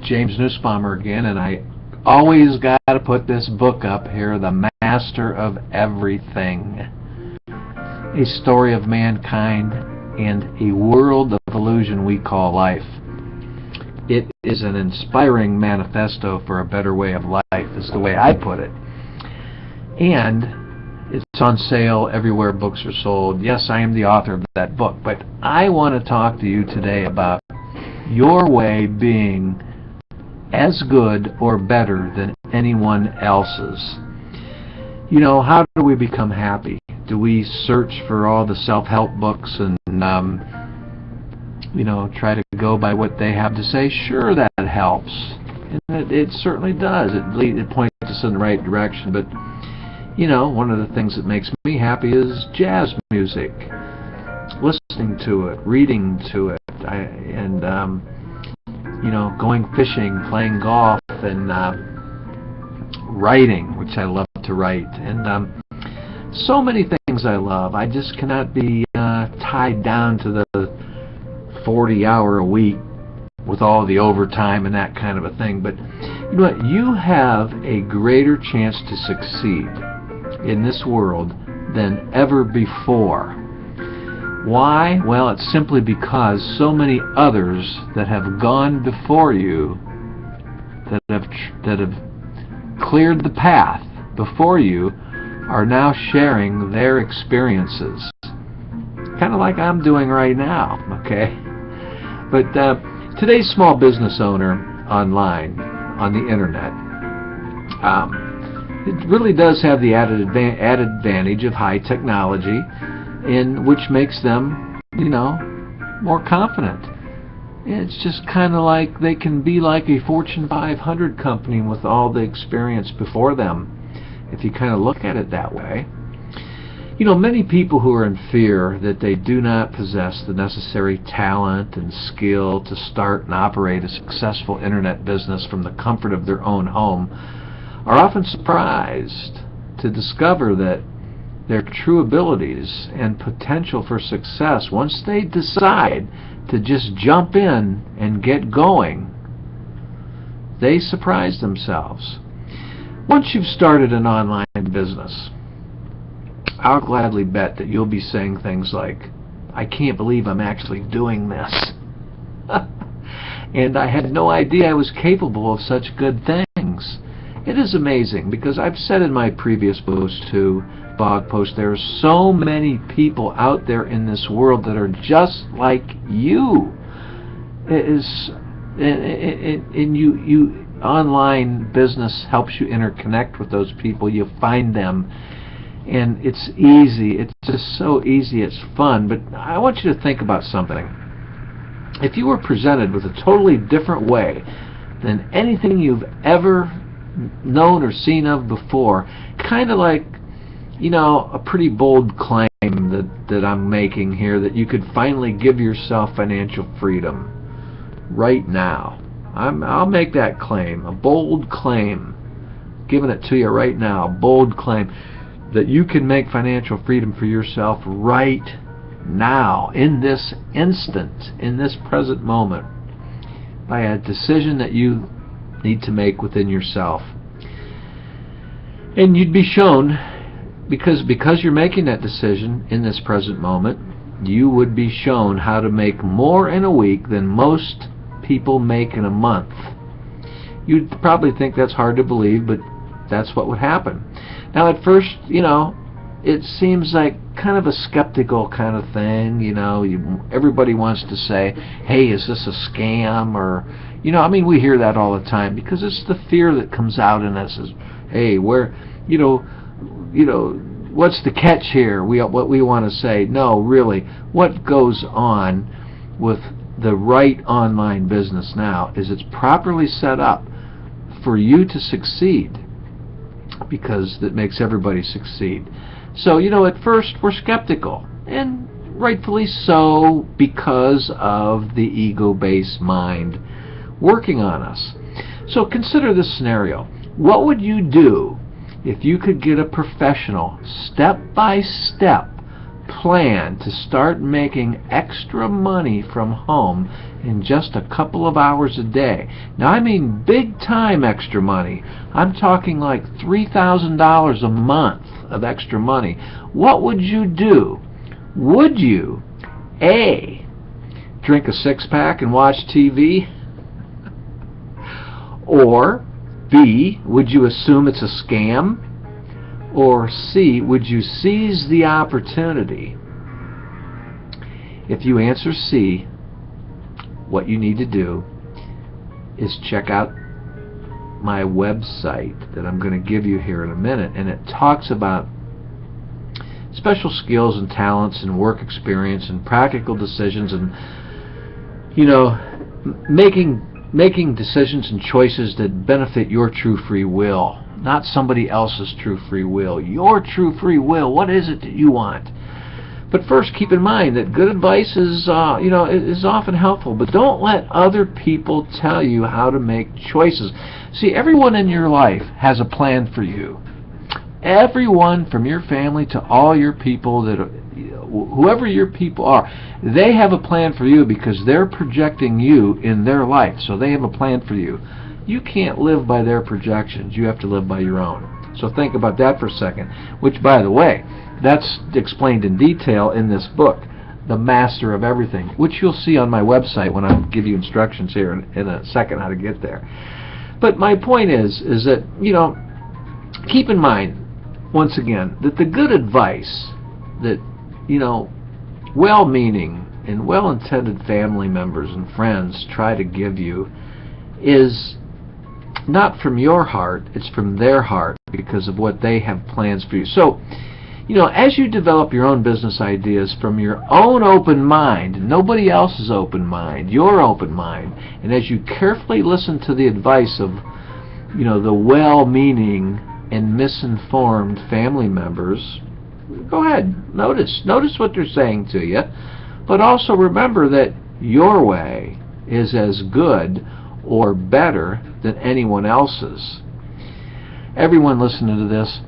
James Nussbaumer again, and I always got to put this book up here, The Master of Everything. A story of mankind and a world of illusion we call life. It is an inspiring manifesto for a better way of life, is the way I put it. And it's on sale everywhere books are sold. Yes, I am the author of that book, but I want to talk to you today about your way being as good or better than anyone else's. You know, how do we become happy? Do we search for all the self-help books and, try to go by what they have to say? Sure, that helps. And it certainly does. It points us in the right direction. But, one of the things that makes me happy is jazz music. Listening to it, reading to it, going fishing, playing golf, and writing, which I love to write, and so many things I love. I just cannot be tied down to the 40-hour a week with all the overtime and that kind of a thing. But you know what? You have a greater chance to succeed in this world than ever before. Why? Well, it's simply because so many others that have gone before you, that have cleared the path before you, are now sharing their experiences. Kind of like I'm doing right now, okay? But today's small business owner online, on the internet, it really does have the added advantage of high technology, which makes them, more confident. It's just kind of like they can be like a Fortune 500 company with all the experience before them, if you kind of look at it that way. Many people who are in fear that they do not possess the necessary talent and skill to start and operate a successful internet business from the comfort of their own home are often surprised to discover that their true abilities and potential for success, once they decide to just jump in and get going, they surprise themselves. Once you've started an online business, I'll gladly bet that you'll be saying things like, I can't believe I'm actually doing this. And I had no idea I was capable of such good things. It is amazing, because I've said in my previous blog post, there are so many people out there in this world that are just like you. Online business helps you interconnect with those people. You find them, and it's easy. It's just so easy. It's fun. But I want you to think about something. If you were presented with a totally different way than anything you've ever known or seen of before, kind of like, a pretty bold claim that I'm making here, that you could finally give yourself financial freedom right now. I'll make that claim, a bold claim, giving it to you right now, a bold claim that you can make financial freedom for yourself right now, in this instant, in this present moment, by a decision that you need to make within yourself. And you'd be shown, because you're making that decision in this present moment, you would be shown how to make more in a week than most people make in a month. You'd probably think that's hard to believe, but that's what would happen. Now, at first, it seems like kind of a skeptical kind of thing. Everybody wants to say, hey, is this a scam? Or, we hear that all the time, because it's the fear that comes out in us is, hey, what's the catch here? What we want to say, no, really, what goes on with the right online business now is it's properly set up for you to succeed, because that makes everybody succeed. So, at first we're skeptical, and rightfully so, because of the ego-based mind working on us. So consider this scenario. What would you do if you could get a professional, step by step, plan to start making extra money from home in just a couple of hours a day. Now, I mean big time extra money. I'm talking like $3,000 a month of extra money. What would you do? Would you, A, drink a six-pack and watch TV? Or B, would you assume it's a scam? Or C, would you seize the opportunity? If you answer C, what you need to do is check out my website that I'm going to give you here in a minute, and it talks about special skills and talents and work experience and practical decisions and, you know, making decisions and choices that benefit your true free will, not somebody else's true free will. Your true free will. What is it that you want? But first, keep in mind that good advice is often helpful, but don't let other people tell you how to make choices. See, everyone in your life has a plan for you. Everyone, from your family to all your people, whoever your people are, they have a plan for you because they're projecting you in their life. So they have a plan for you. You can't live by their projections. You have to live by your own. So think about that for a second, which, by the way, that's explained in detail in this book, The Master of Everything, which you'll see on my website when I give you instructions here in a second how to get there. But my point is that, keep in mind, once again, that the good advice that, well-meaning and well-intended family members and friends try to give you is not from your heart, it's from their heart because of what they have plans for you. So, as you develop your own business ideas from your own open mind, nobody else's open mind, your open mind, and as you carefully listen to the advice of, the well-meaning and misinformed family members, go ahead, notice what they're saying to you, but also remember that your way is as good or better than anyone else's. Everyone listening to this,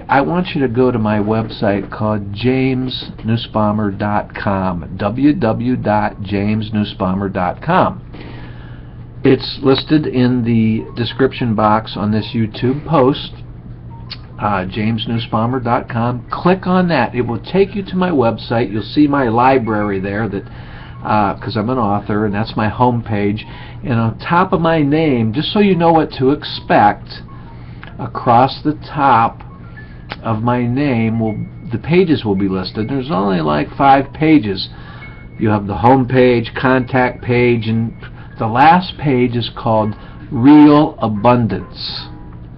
I want you to go to my website called jamesnussbaumer.com, www.jamesnussbaumer.com. It's listed in the description box on this YouTube post, jamesnussbaumer.com. Click on that. It will take you to my website. You'll see my library there, that because I'm an author, and that's my home page. And on top of my name, just so you know what to expect, across the top of my name, the pages will be listed. There's only like 5 pages. You have the home page, contact page, and the last page is called Real Abundance.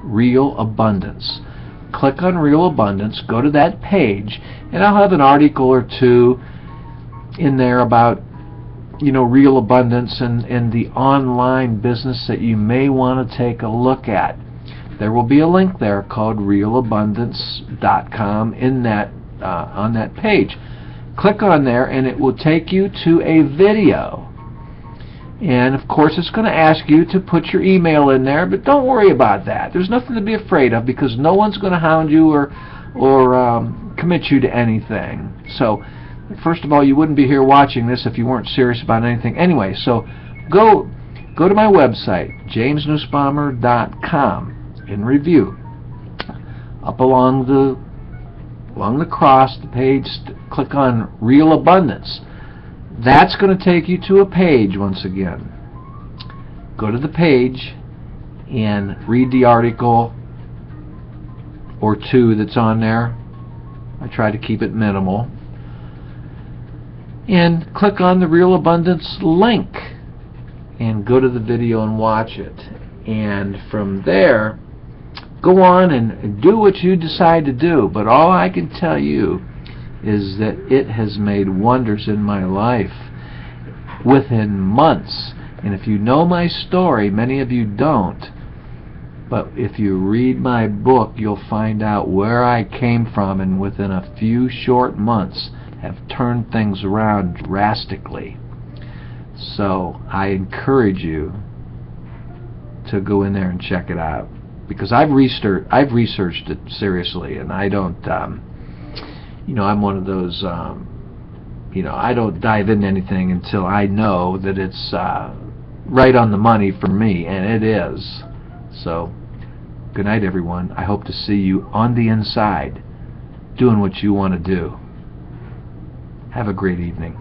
Real Abundance. Click on Real Abundance, go to that page, and I'll have an article or two in there about real abundance and the online business that you may want to take a look at. There will be a link there called realabundance.com in that on that page. Click on there and it will take you to a video. And of course it's going to ask you to put your email in there, but don't worry about that. There's nothing to be afraid of because no one's going to hound you or commit you to anything. So first of all, you wouldn't be here watching this if you weren't serious about anything. Anyway, so go to my website, jamesnussbaumer.com, and review. Up along the cross, the page, click on Real Abundance. That's going to take you to a page once again. Go to the page and read the article or two that's on there. I try to keep it minimal. And click on the Real Abundance link and go to the video and watch it. And from there, go on and do what you decide to do. But all I can tell you is that it has made wonders in my life within months. And if you know my story, many of you don't, but if you read my book, you'll find out where I came from, and within a few short months have turned things around drastically. So I encourage you to go in there and check it out, because I've researched it seriously, and I don't I'm one of those, I don't dive into anything until I know that it's right on the money for me, and it is. So, good night, everyone. I hope to see you on the inside, doing what you want to do. Have a great evening.